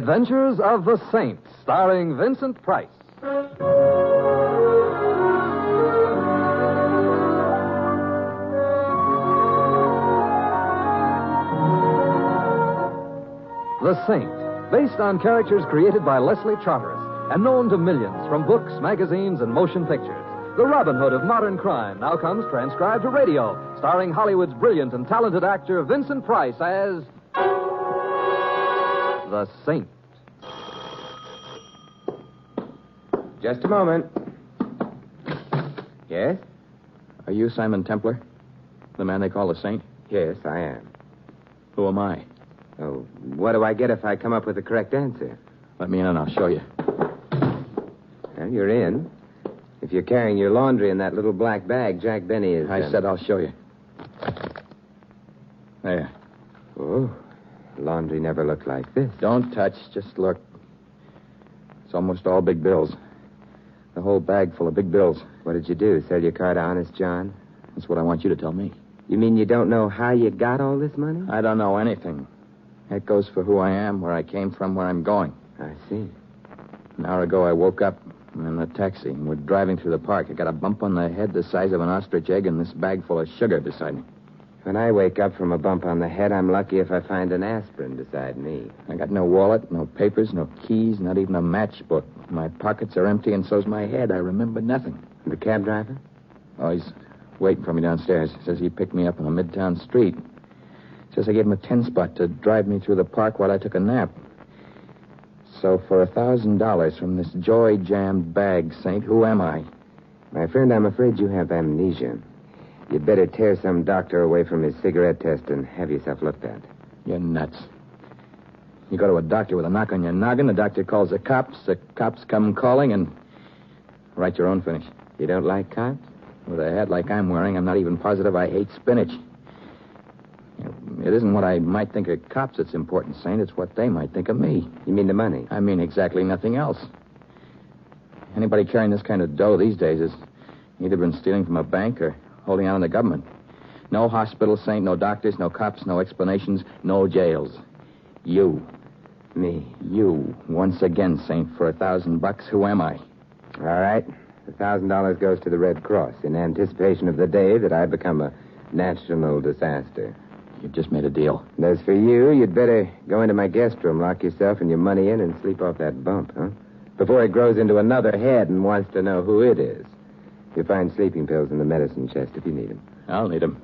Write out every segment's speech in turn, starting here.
Adventures of the Saint, starring Vincent Price. The Saint, based on characters created by Leslie Charteris and known to millions from books, magazines, and motion pictures. The Robin Hood of modern crime now comes transcribed to radio, starring Hollywood's brilliant and talented actor Vincent Price as The Saint. Just a moment. Yes? Are you Simon Templar? The man they call the Saint? Yes, I am. Who am I? Oh, what do I get if I come up with the correct answer? Let me in and I'll show you. Well, you're in. If you're carrying your laundry in that little black bag, Jack Benny is... I said I'll show you. There. Oh, laundry never looked like this. Don't touch. Just look. It's almost all big bills. The whole bag full of big bills. What did you do, sell your car to Honest John? That's what I want you to tell me. You mean you don't know how you got all this money? I don't know anything. That goes for who I am, where I came from, where I'm going. I see. An hour ago, I woke up in a taxi, and we're driving through the park. I got a bump on the head the size of an ostrich egg and this bag full of sugar beside me. When I wake up from a bump on the head, I'm lucky if I find an aspirin beside me. I got no wallet, no papers, no keys, not even a matchbook. My pockets are empty, and so's my head. I remember nothing. The cab driver? Oh, he's waiting for me downstairs. Says he picked me up on a midtown street. Says I gave him a 10 spot to drive me through the park while I took a nap. So for $1,000 from this joy-jammed bag, Saint, who am I? My friend, I'm afraid you have amnesia. You'd better tear some doctor away from his cigarette test and have yourself looked at. You're nuts. You go to a doctor with a knock on your noggin, the doctor calls the cops come calling, and write your own finish. You don't like cops? With a hat like I'm wearing, I'm not even positive I hate spinach. It isn't what I might think of cops that's important, Saint. It's what they might think of me. You mean the money? I mean exactly nothing else. Anybody carrying this kind of dough these days has either been stealing from a bank or holding out on the government. No hospital, Saint, no doctors, no cops, no explanations, no jails. You. Me. You. Once again, Saint, for $1,000. Who am I? All right. $1,000 goes to the Red Cross in anticipation of the day that I become a national disaster. You've just made a deal. And as for you, you'd better go into my guest room, lock yourself and your money in, and sleep off that bump, huh? Before it grows into another head and wants to know who it is. You'll find sleeping pills in the medicine chest if you need them. I'll need them.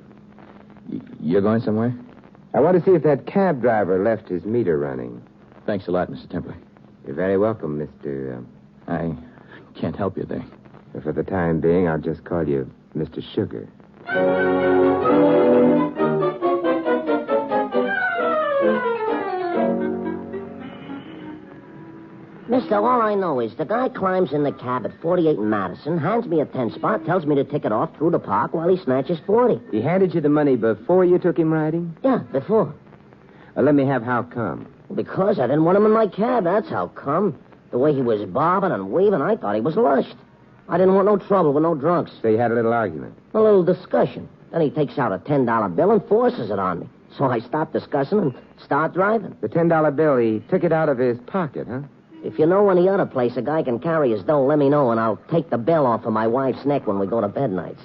You're going somewhere? I want to see if that cab driver left his meter running. Thanks a lot, Mr. Templar. You're very welcome, Mr. I can't help you there. For the time being, I'll just call you Mr. Sugar. Mister, all I know is the guy climbs in the cab at 48 in Madison, hands me a 10 spot, tells me to take it off through the park while he snatches 40. He handed you the money before you took him riding? Yeah, before. Let me have how come. Because I didn't want him in my cab, that's how come. The way he was bobbing and weaving, I thought he was lushed. I didn't want no trouble with no drunks. So you had a little argument? A little discussion. Then he takes out a $10 bill and forces it on me. So I stop discussing and start driving. The $10 bill, he took it out of his pocket, huh? If you know any other place a guy can carry his dough, let me know, and I'll take the bill off of my wife's neck when we go to bed nights.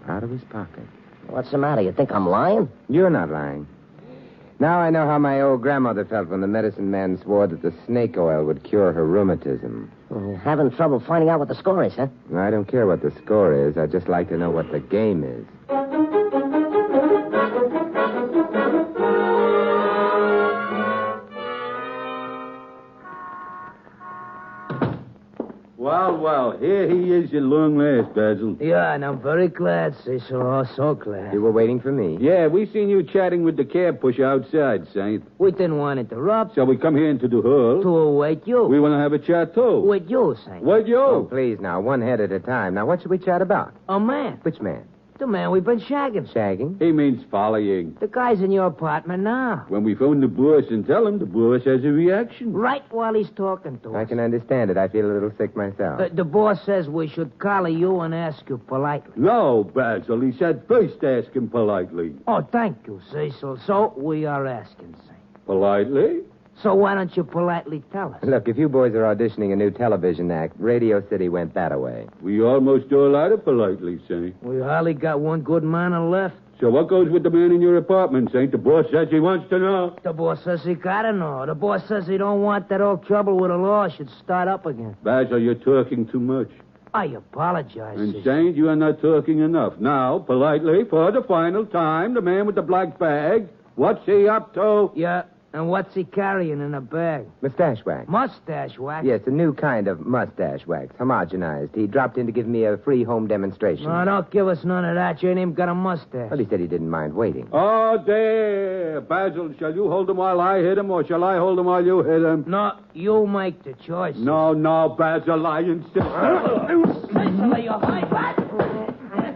Out of his pocket. What's the matter? You think I'm lying? You're not lying. Now I know how my old grandmother felt when the medicine man swore that the snake oil would cure her rheumatism. You're having trouble finding out what the score is, huh? I don't care what the score is. I'd just like to know what the game is. Well, here he is at long last, Basil. Yeah, and I'm very glad, Cecil. Oh, so glad. You were waiting for me. Yeah, we seen you chatting with the cab pusher outside, Saint. We didn't want to interrupt. So we come here into the hall. To await you. We want to have a chat, too. With you, Saint. With you? Oh, please, now, one head at a time. Now, what should we chat about? A man. Which man? The man we've been shagging. Shagging? He means following. The guy's in your apartment now. When we phone the boss and tell him, the boss has a reaction. Right while he's talking to us. I can understand it. I feel a little sick myself. The boss says we should collar you and ask you politely. No, Basil. He said first ask him politely. Oh, thank you, Cecil. So we are asking, Saint. Politely? So why don't you politely tell us? Look, if you boys are auditioning a new television act, Radio City went that-a-way. We almost do a lot of politely, Saint. We hardly got one good man left. So what goes with the man in your apartment, Saint? The boss says he wants to know. The boss says he gotta know. The boss says he don't want that old trouble with the law should start up again. Basil, you're talking too much. I apologize. And Saint, you are not talking enough. Now, politely, for the final time, the man with the black bag, what's he up to? Yeah, and what's he carrying in a bag? Mustache wax. Mustache wax? Yes, a new kind of mustache wax, homogenized. He dropped in to give me a free home demonstration. No, don't give us none of that. You ain't even got a mustache. Well, he said he didn't mind waiting. Oh, there. Basil, shall you hold him while I hit him, or shall I hold him while you hit him? No, you make the choice. No, Basil, I insist. You I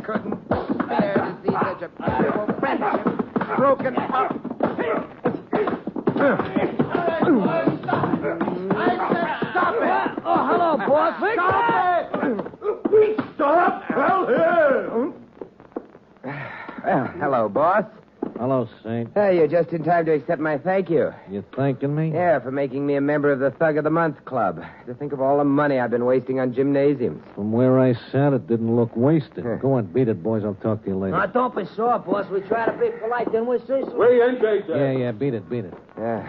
couldn't bear to see such a beautiful friendship broken up. Stop it! Oh, hello, boss. Stop! Hell here! Well, hello, boss. Hello, Saint. Hey, you're just in time to accept my thank you. You thanking me? Yeah, for making me a member of the Thug of the Month Club. To think of all the money I've been wasting on gymnasiums. From where I sat, it didn't look wasted. Go on, beat it, boys. I'll talk to you later. Now, don't be sore, boss. We try to be polite, didn't we, Cecil? We ain't going to. Yeah, beat it. Yeah.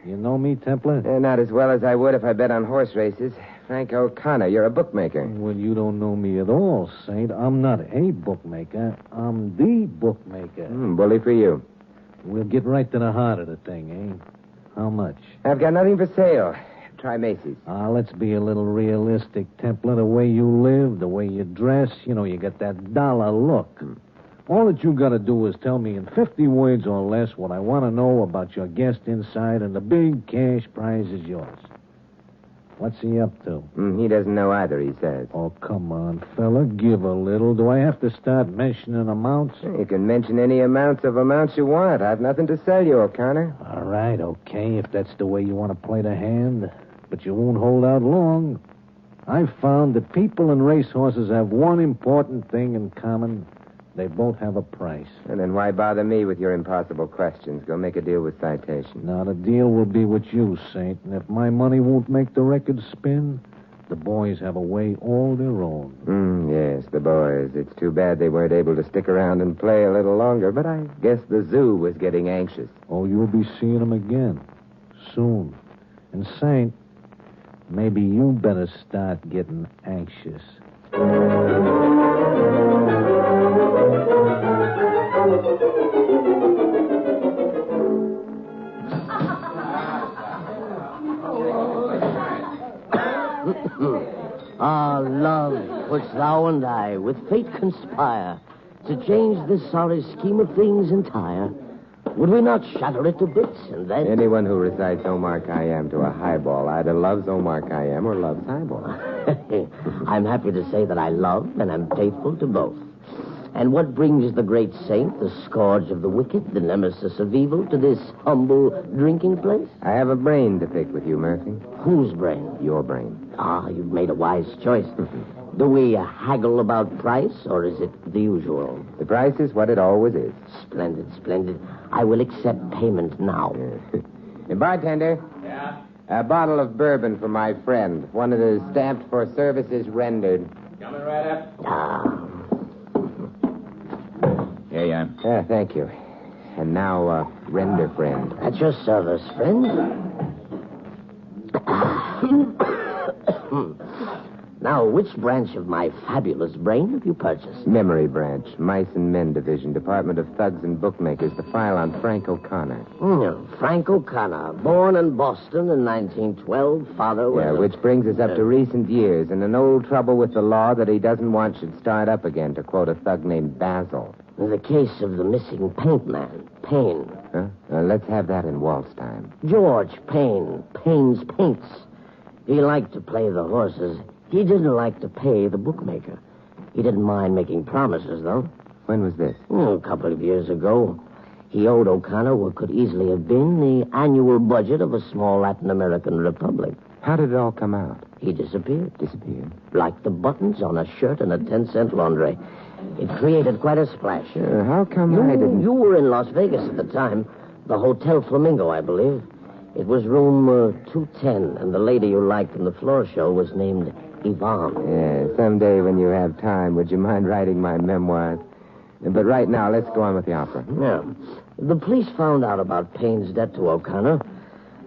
You know me, Templar? Not as well as I would if I bet on horse races. Frank O'Connor, you're a bookmaker. Well, you don't know me at all, Saint. I'm not a bookmaker. I'm the bookmaker. Bully for you. We'll get right to the heart of the thing, eh? How much? I've got nothing for sale. Try Macy's. Let's be a little realistic, Templar. The way you live, the way you dress, you got that dollar look. All that you got to do is tell me in 50 words or less what I want to know about your guest inside, and the big cash prize is yours. What's he up to? He doesn't know either, he says. Oh, come on, fella. Give a little. Do I have to start mentioning amounts? You can mention any amounts you want. I've nothing to sell you, O'Connor. All right, okay, if that's the way you want to play the hand. But you won't hold out long. I've found that people and racehorses have one important thing in common. They both have a price. And then why bother me with your impossible questions? Go make a deal with Citation. Now, the deal will be with you, Saint. And if my money won't make the record spin, the boys have a way all their own. Yes, the boys. It's too bad they weren't able to stick around and play a little longer, but I guess the zoo was getting anxious. Oh, you'll be seeing them again. Soon. And, Saint, maybe you better start getting anxious. Love, which thou and I with fate conspire to change this sorry scheme of things entire. Would we not shatter it to bits and then... Anyone who recites Omar Khayyam to a highball either loves Omar Khayyam or loves highball. I'm happy to say that I love and am faithful to both. And what brings the great saint, the scourge of the wicked, the nemesis of evil, to this humble drinking place? I have a brain to pick with you, Murphy. Whose brain? Your brain. You've made a wise choice. Do we haggle about price, or is it the usual? The price is what it always is. Splendid, splendid. I will accept payment now. Hey, bartender. Yeah? A bottle of bourbon for my friend. One that is stamped for services rendered. Coming right up. Here you are. Yeah, thank you. And now, render friend. At your service, friend. Now, which branch of my fabulous brain have you purchased? Memory branch, Mice and Men Division, Department of Thugs and Bookmakers. The file on Frank O'Connor. Frank O'Connor, born in Boston in 1912. Father was... which brings us up to recent years and an old trouble with the law that he doesn't want should start up again, to quote a thug named Basil. The case of the missing paint man, Payne. Huh? Let's have that in waltz time. George Payne, Payne's Paints. He liked to play the horses. He didn't like to pay the bookmaker. He didn't mind making promises, though. When was this? A couple of years ago. He owed O'Connor what could easily have been the annual budget of a small Latin American republic. How did it all come out? He disappeared. Disappeared? Like the buttons on a shirt in a 10-cent laundry. It created quite a splash. How come I didn't... You were in Las Vegas at the time. The Hotel Flamingo, I believe. It was room 210, and the lady you liked from the floor show was named Yvonne. Yeah, someday when you have time, would you mind writing my memoirs? But right now, let's go on with the opera. Yeah. The police found out about Payne's debt to O'Connor.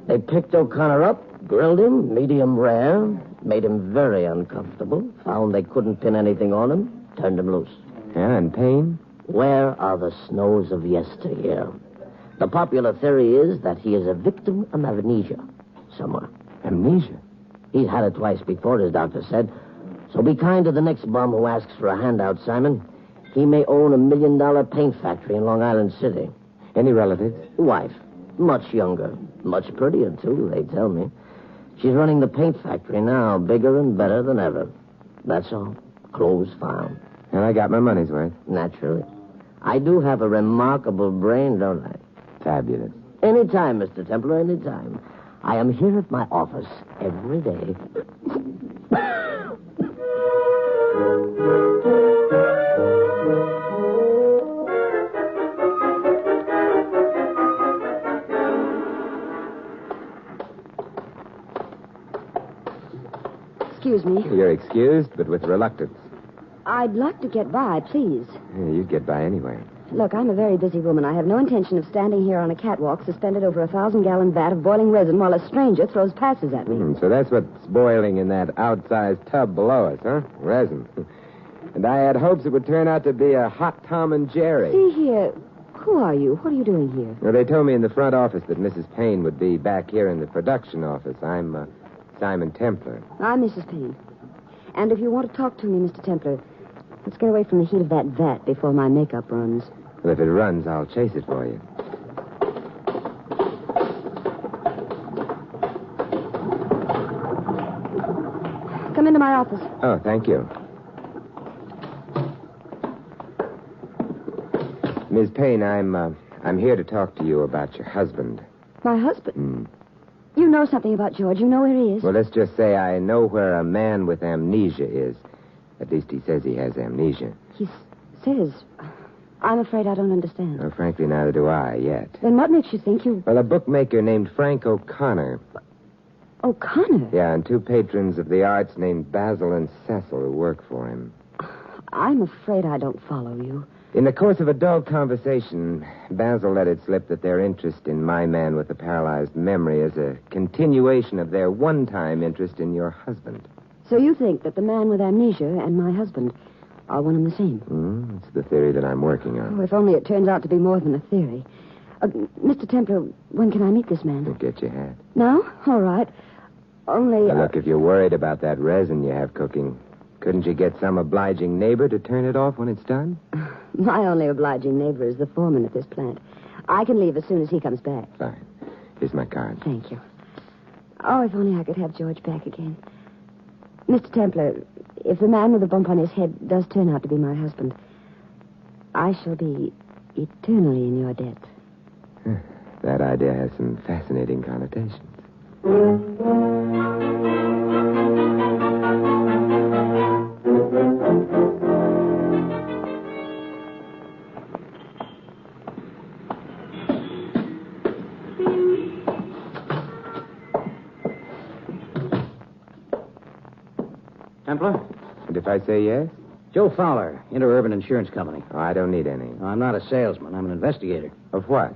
They picked O'Connor up, grilled him, medium rare, made him very uncomfortable, found they couldn't pin anything on him, turned him loose. Yeah, and Payne? Where are the snows of yesteryear? The popular theory is that he is a victim of amnesia somewhere. Amnesia? He's had it twice before, his doctor said. So be kind to the next bum who asks for a handout, Simon. He may own $1 million paint factory in Long Island City. Any relatives? Wife. Much younger. Much prettier, too, they tell me. She's running the paint factory now, bigger and better than ever. That's all. Closed file. And I got my money's worth. Naturally. I do have a remarkable brain, don't I? Fabulous. Anytime, Mr. Templar, anytime. I am here at my office every day. Excuse me. You're excused, but with reluctance. I'd like to get by, please. Yeah, you'd get by anyway. Look, I'm a very busy woman. I have no intention of standing here on a catwalk suspended over a 1,000-gallon vat of boiling resin while a stranger throws passes at me. So that's what's boiling in that outsized tub below us, huh? Resin. And I had hopes it would turn out to be a hot Tom and Jerry. See here. Who are you? What are you doing here? Well, they told me in the front office that Mrs. Payne would be back here in the production office. I'm Simon Templar. I'm Mrs. Payne. And if you want to talk to me, Mr. Templar, let's get away from the heat of that vat before my makeup runs. Well, if it runs, I'll chase it for you. Come into my office. Oh, thank you. Miss Payne, I'm here to talk to you about your husband. My husband? You know something about George. You know where he is. Well, let's just say I know where a man with amnesia is. At least he says he has amnesia. He says... I'm afraid I don't understand. Well, frankly, neither do I yet. Then what makes you think you... Well, a bookmaker named Frank O'Connor. O'Connor? Yeah, and two patrons of the arts named Basil and Cecil who work for him. I'm afraid I don't follow you. In the course of a dull conversation, Basil let it slip that their interest in my man with the paralyzed memory is a continuation of their one-time interest in your husband. So you think that the man with amnesia and my husband are one and the same? It's the theory that I'm working on. Oh, if only it turns out to be more than a theory. Mr. Templar, when can I meet this man? Get your hat. No? All right. Only... Now, look, if you're worried about that resin you have cooking, couldn't you get some obliging neighbor to turn it off when it's done? My only obliging neighbor is the foreman at this plant. I can leave as soon as he comes back. Fine. Here's my card. Thank you. Oh, if only I could have George back again. Mr. Templar, if the man with the bump on his head does turn out to be my husband, I shall be eternally in your debt. That idea has some fascinating connotations. Templar? And if I say yes? Joe Fowler, Interurban Insurance Company. Oh, I don't need any. I'm not a salesman. I'm an investigator. Of what?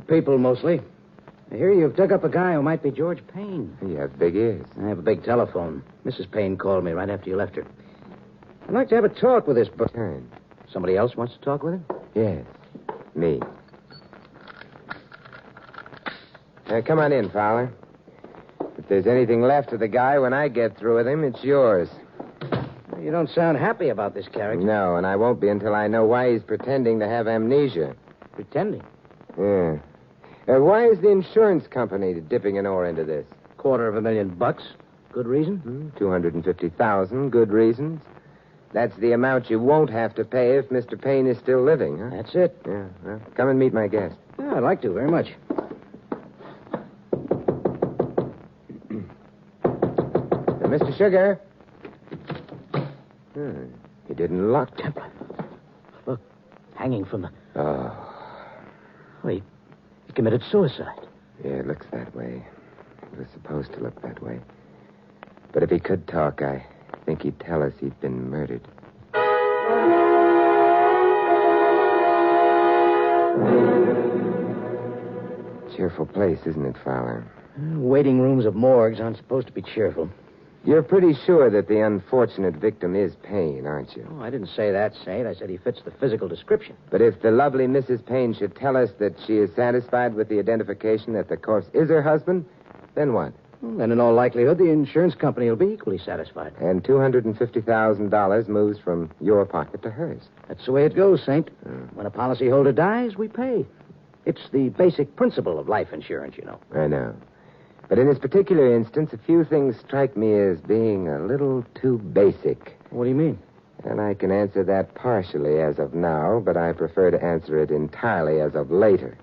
People, mostly. I hear you've dug up a guy who might be George Payne. You have big ears. I have a big telephone. Mrs. Payne called me right after you left her. I'd like to have a talk with this... Turn. Somebody else wants to talk with him? Yes. Me. Come on in, Fowler. If there's anything left of the guy when I get through with him, it's yours. You don't sound happy about this character. No, and I won't be until I know why he's pretending to have amnesia. Pretending? Yeah. Why is the insurance company dipping an oar into this? $250,000. Good reason? 250,000. Good reasons. That's the amount you won't have to pay if Mr. Payne is still living, huh? That's it. Yeah. Well, come and meet my guest. Yeah, I'd like to, very much. Mr. Sugar. He didn't lock. Templar. Look, hanging from the... Oh. Wait. He committed suicide. Yeah, it looks that way. It was supposed to look that way. But if he could talk, I think he'd tell us he'd been murdered. Cheerful place, isn't it, Fowler? Waiting rooms of morgues aren't supposed to be cheerful. You're pretty sure that the unfortunate victim is Payne, aren't you? Oh, I didn't say that, Saint. I said he fits the physical description. But if the lovely Mrs. Payne should tell us that she is satisfied with the identification that the corpse is her husband, then what? Well, then in all likelihood, the insurance company will be equally satisfied. And $250,000 moves from your pocket to hers. That's the way it goes, Saint. When a policyholder dies, we pay. It's the basic principle of life insurance, you know. I know. But in this particular instance, a few things strike me as being a little too basic. What do you mean? And I can answer that partially as of now, but I prefer to answer it entirely as of later.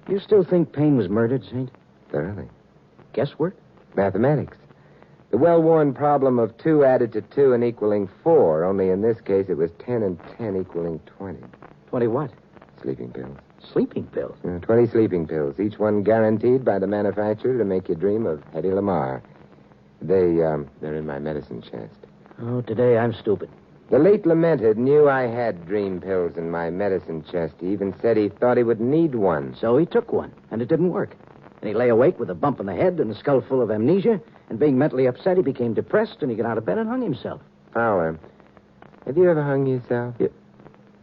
You still think Payne was murdered, Saint? Thoroughly. Guesswork? Mathematics. The well-worn problem of 2 added to 2 and equaling 4, only in this case it was 10 and 10 equaling 20. 20 what? Sleeping pills. Sleeping pills? 20 sleeping pills, each one guaranteed by the manufacturer to make you dream of Hedy Lamarr. They're in my medicine chest. Oh, today I'm stupid. The late lamented knew I had dream pills in my medicine chest. He even said he thought he would need one. So he took one, and it didn't work. And he lay awake with a bump on the head and a skull full of amnesia, and being mentally upset, he became depressed, and he got out of bed and hung himself. Fowler, have you ever hung yourself?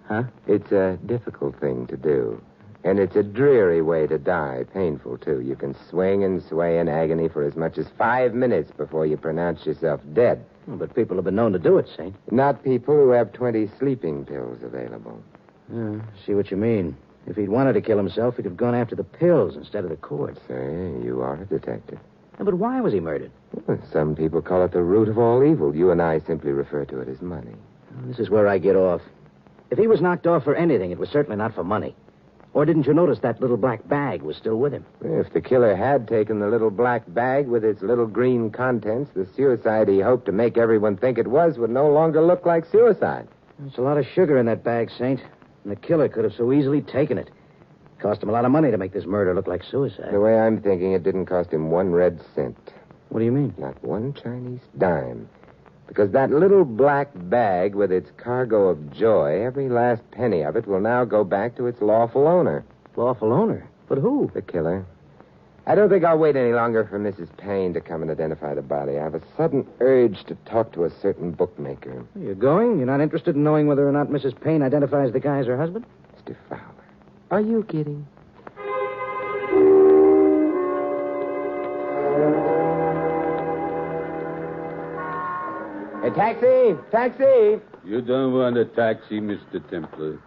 Huh? It's a difficult thing to do. And it's a dreary way to die. Painful, too. You can swing and sway in agony for as much as 5 minutes before you pronounce yourself dead. Well, but people have been known to do it, Saint. Not people who have 20 sleeping pills available. See what you mean. If he'd wanted to kill himself, he'd have gone after the pills instead of the cord. Say, you are a detective. But why was he murdered? Well, some people call it the root of all evil. You and I simply refer to it as money. This is where I get off. If he was knocked off for anything, it was certainly not for money. Or didn't you notice that little black bag was still with him? If the killer had taken the little black bag with its little green contents, the suicide he hoped to make everyone think it was would no longer look like suicide. There's a lot of sugar in that bag, Saint. And the killer could have so easily taken it. Cost him a lot of money to make this murder look like suicide. The way I'm thinking, it didn't cost him 1 red cent. What do you mean? Not 1 Chinese dime. Because that little black bag with its cargo of joy, every last penny of it will now go back to its lawful owner. Lawful owner? But who? The killer. I don't think I'll wait any longer for Mrs. Payne to come and identify the body. I have a sudden urge to talk to a certain bookmaker. You're going? You're not interested in knowing whether or not Mrs. Payne identifies the guy as her husband? Mr. Fowler, are you kidding? Hey, taxi! Taxi! You don't want a taxi, Mr. Templar.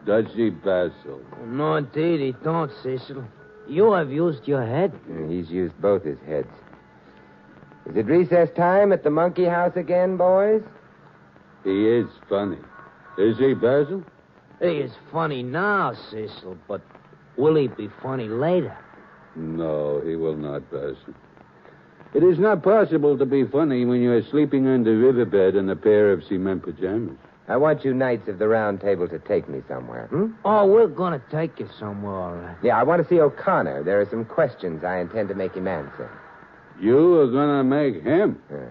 Does he, Basil? No, indeed, he don't, Cecil. You have used your head. He's used both his heads. Is it recess time at the monkey house again, boys? He is funny. Is he, Basil? He is funny now, Cecil, but will he be funny later? No, he will not, Basil. It is not possible to be funny when you are sleeping on the riverbed in a pair of cement pajamas. I want you Knights of the Round Table to take me somewhere. Oh, we're going to take you somewhere, all right. Yeah, I want to see O'Connor. There are some questions I intend to make him answer. You are going to make him? Yeah.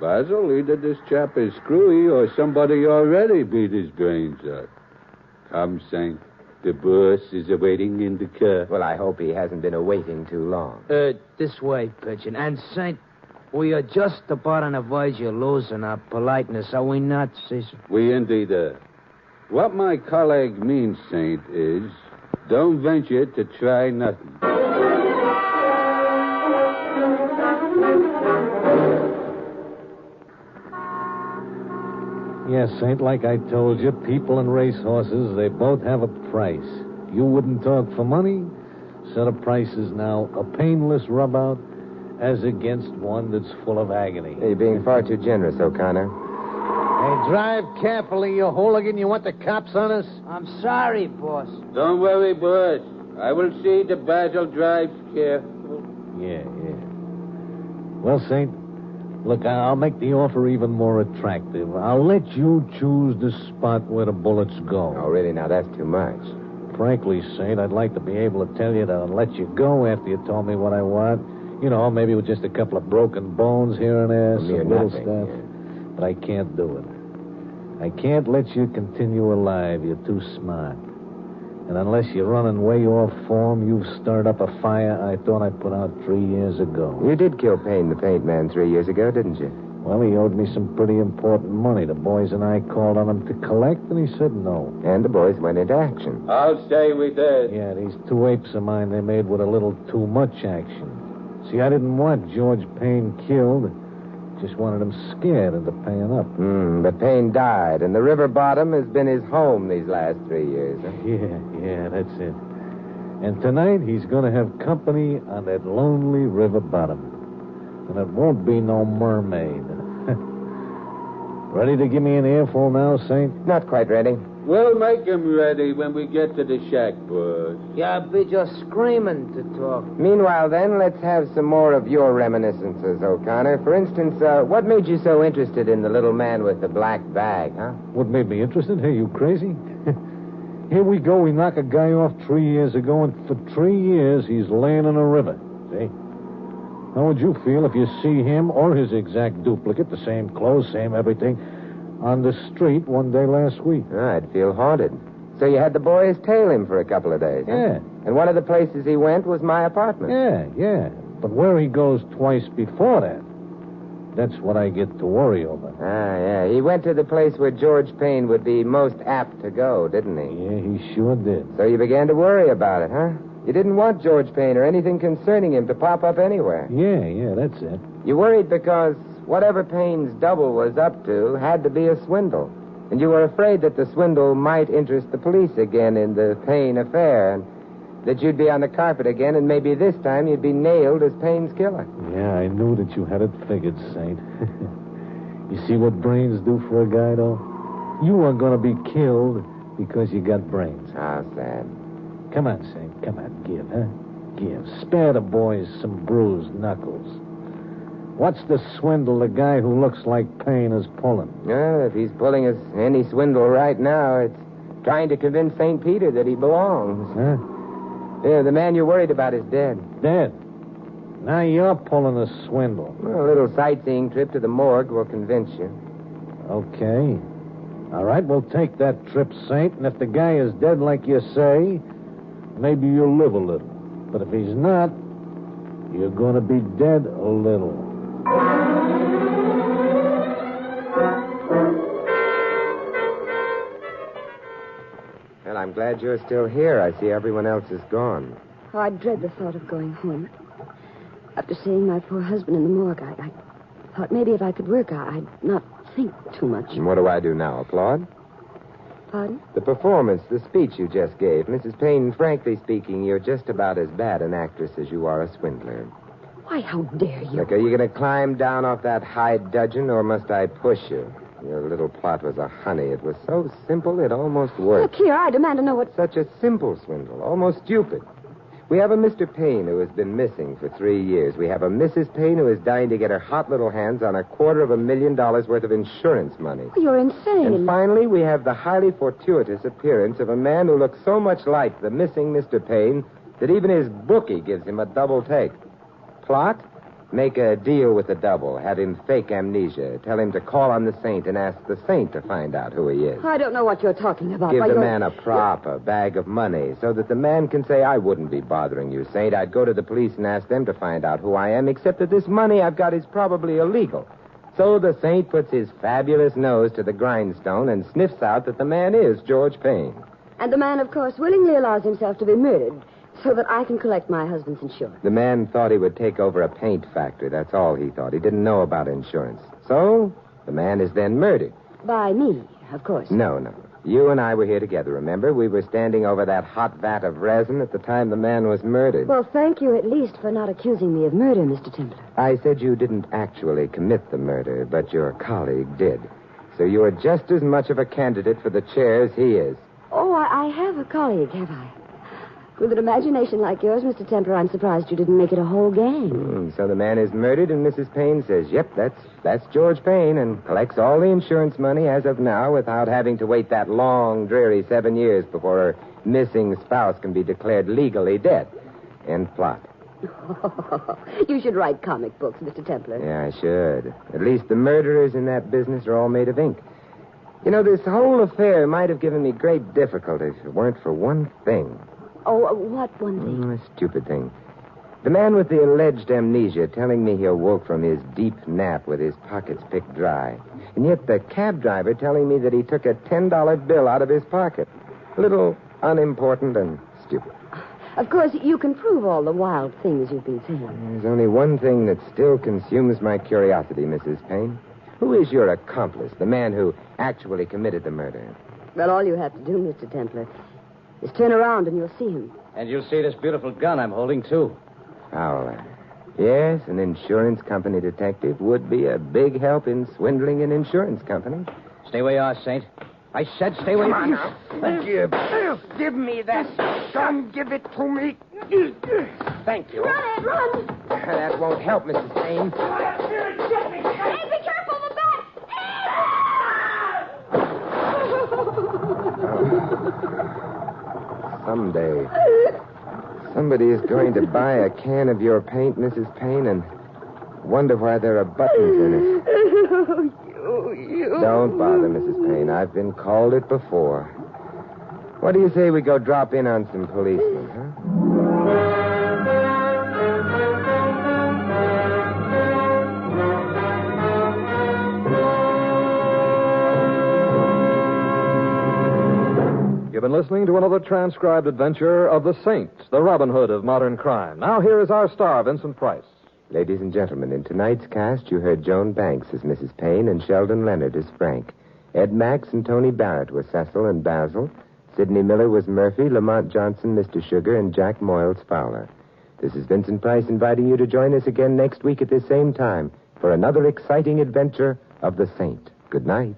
Basil, either this chap is screwy or somebody already beat his brains out. Come, Saint. The boss is awaiting in the car. Well, I hope he hasn't been awaiting too long. This way, Pigeon. And, Saint, we are just about on the verge of losing our politeness, are we not, Cecil? We indeed are. What my colleague means, Saint, is don't venture to try nothing. Yes, Saint, like I told you, people and racehorses, they both have a price. You wouldn't talk for money, so the price is now a painless rub-out as against one that's full of agony. You're being far too generous, O'Connor. Hey, drive carefully, you hooligan. You want the cops on us? I'm sorry, boss. Don't worry, boss. I will see that Basil drives careful. Yeah. Well, Saint, look, I'll make the offer even more attractive. I'll let you choose the spot where the bullets go. Oh, really? Now, that's too much. Frankly, Saint, I'd like to be able to tell you to let you go after you told me what I want. You know, maybe with just a couple of broken bones here and there, some little nothing, stuff. yeah. But I can't do it. I can't let you continue alive. You're too smart. And unless you're running way off form, you've stirred up a fire I thought I put out 3 years ago. You did kill Payne the paint man 3 years ago, didn't you? Well, he owed me some pretty important money. The boys and I called on him to collect, and he said no. And the boys went into action. I'll stay with that. Yeah, these 2 apes of mine, they made with a little too much action. See, I didn't want George Payne killed. Just wanted him scared into paying up. But Payne died, and the river bottom has been his home these last 3 years. Huh? Yeah, that's it. And tonight he's going to have company on that lonely river bottom. And it won't be no mermaid. Ready to give me an earful now, Saint? Not quite ready. We'll make him ready when we get to the shack, boys. Yeah, be just screaming to talk. Meanwhile, then, let's have some more of your reminiscences, O'Connor. For instance, what made you so interested in the little man with the black bag, huh? What made me interested? Hey, you crazy? Here we go. We knock a guy off 3 years ago, and for 3 years he's laying in a river. See? How would you feel if you see him or his exact duplicate, the same clothes, same everything, on the street one day last week? I'd feel haunted. So you had the boys tail him for a couple of days, huh? Yeah. And one of the places he went was my apartment. Yeah. But where he goes twice before that, that's what I get to worry over. Yeah. He went to the place where George Payne would be most apt to go, didn't he? Yeah, he sure did. So you began to worry about it, huh? You didn't want George Payne or anything concerning him to pop up anywhere. Yeah, that's it. You worried because whatever Payne's double was up to had to be a swindle. And you were afraid that the swindle might interest the police again in the Payne affair, and that you'd be on the carpet again, and maybe this time you'd be nailed as Payne's killer. Yeah, I knew that you had it figured, Saint. You see what brains do for a guy, though? You are going to be killed because you got brains. How sad. Come on, Saint. Come on, give, huh? Give. Spare the boys some bruised knuckles. What's the swindle the guy who looks like Payne is pulling? If he's pulling us any swindle right now, it's trying to convince St. Peter that he belongs. Huh? Yeah, the man you're worried about is dead. Dead? Now you're pulling a swindle. Well, a little sightseeing trip to the morgue will convince you. Okay. All right, we'll take that trip, Saint, and if the guy is dead like you say, maybe you'll live a little. But if he's not, you're going to be dead a little. Well, I'm glad you're still here. I see everyone else is gone. Oh, I dread the thought of going home. After seeing my poor husband in the morgue, I thought maybe if I could work, I'd not think too much. And what do I do now? Applaud? Pardon? The performance, the speech you just gave. Mrs. Payne, frankly speaking, you're just about as bad an actress as you are a swindler. Why, how dare you? Look, are you going to climb down off that high dudgeon, or must I push you? Your little plot was a honey. It was so simple it almost worked. Look here, I demand to know what... Such a simple swindle, almost stupid. We have a Mr. Payne who has been missing for 3 years. We have a Mrs. Payne who is dying to get her hot little hands on $250,000 worth of insurance money. You're insane. And finally, we have the highly fortuitous appearance of a man who looks so much like the missing Mr. Payne that even his bookie gives him a double take. Plot? Make a deal with the double. Have him fake amnesia. Tell him to call on the saint and ask the saint to find out who he is. I don't know what you're talking about. Give Why, the you're... man a prop, a bag of money, so that the man can say, I wouldn't be bothering you, Saint. I'd go to the police and ask them to find out who I am, except that this money I've got is probably illegal. So the saint puts his fabulous nose to the grindstone and sniffs out that the man is George Payne. And the man, of course, willingly allows himself to be murdered so that I can collect my husband's insurance. The man thought he would take over a paint factory. That's all he thought. He didn't know about insurance. So the man is then murdered. By me, of course. No. You and I were here together, remember? We were standing over that hot vat of resin at the time the man was murdered. Well, thank you at least for not accusing me of murder, Mr. Templar. I said you didn't actually commit the murder, but your colleague did. So you are just as much of a candidate for the chair as he is. Oh, I have a colleague, have I? With an imagination like yours, Mr. Templar, I'm surprised you didn't make it a whole gang. So the man is murdered, and Mrs. Payne says, yep, that's George Payne, and collects all the insurance money as of now without having to wait that long, dreary 7 years before her missing spouse can be declared legally dead. End plot. You should write comic books, Mr. Templar. Yeah, I should. At least the murderers in that business are all made of ink. You know, this whole affair might have given me great difficulty if it weren't for one thing. Oh, what one thing? A stupid thing. The man with the alleged amnesia telling me he awoke from his deep nap with his pockets picked dry. And yet the cab driver telling me that he took a $10 bill out of his pocket. A little unimportant and stupid. Of course, you can prove all the wild things you've been saying. There's only one thing that still consumes my curiosity, Mrs. Payne. Who is your accomplice, the man who actually committed the murder? Well, all you have to do, Mr. Templar, is turn around and you'll see him. And you'll see this beautiful gun I'm holding, too. Fowler. Yes, an insurance company detective would be a big help in swindling an insurance company. Stay where you are, Saint. I said stay where you are. Give me that gun. Give it to me. Thank you. Run, Ed, run! That won't help, Mrs. Payne. Ed, be careful, the bat! Someday, somebody is going to buy a can of your paint, Mrs. Payne, and wonder why there are buttons in it. Don't bother, Mrs. Payne. I've been called it before. What do you say we go drop in on some policemen, huh? You've been listening to another transcribed adventure of the Saint, the Robin Hood of modern crime. Now here is our star, Vincent Price. Ladies and gentlemen, in tonight's cast, you heard Joan Banks as Mrs. Payne and Sheldon Leonard as Frank. Ed Max and Tony Barrett were Cecil and Basil. Sidney Miller was Murphy, Lamont Johnson, Mr. Sugar, and Jack Moyles Fowler. This is Vincent Price inviting you to join us again next week at this same time for another exciting adventure of the Saint. Good night.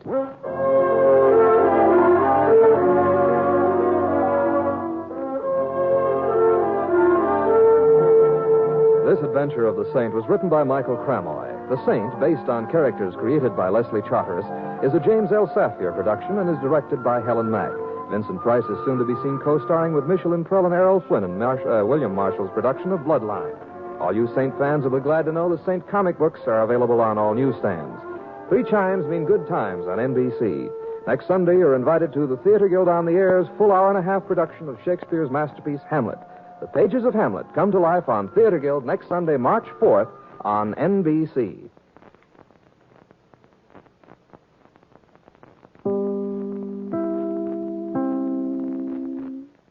This adventure of the Saint was written by Michael Cramoy. The Saint, based on characters created by Leslie Charteris, is a James L. Safier production and is directed by Helen Mack. Vincent Price is soon to be seen co-starring with Michelin Prell and Errol Flynn in William Marshall's production of Bloodline. All you Saint fans will be glad to know the Saint comic books are available on all newsstands. 3 chimes mean good times on NBC. Next Sunday, you're invited to the Theater Guild on the Air's full hour-and-a-half production of Shakespeare's masterpiece, Hamlet. The pages of Hamlet come to life on Theater Guild next Sunday, March 4th on NBC.